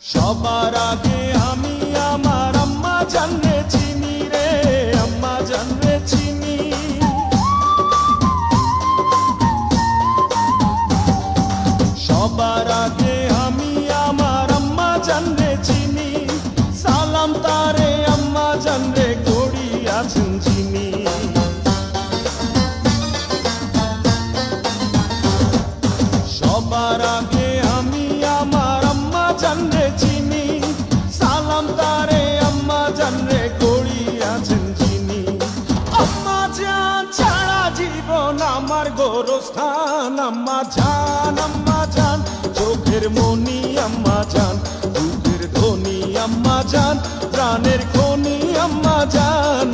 সবার আগে আমি আমার আম্মা জানরে চিনি রে, আম্মা জানরে চিনি। সবার আগে আমি আমার আম্মা জানরে চিনি, সালাম তারে আম্মা জানরে করিয়াছেন চিনি। সবার আগে আমি আমার আম্মা জানরে চিনি, সালাম তারে আম্মা জানরে করিয়াছেন চিনি। আম্মা জান ছাড়া জীবন আমার গোরস্থান, আম্মা জান চোখের মনি আম্মা জান, দুধের ধনী আম্মা জান, প্রাণের খনি আম্মা জান।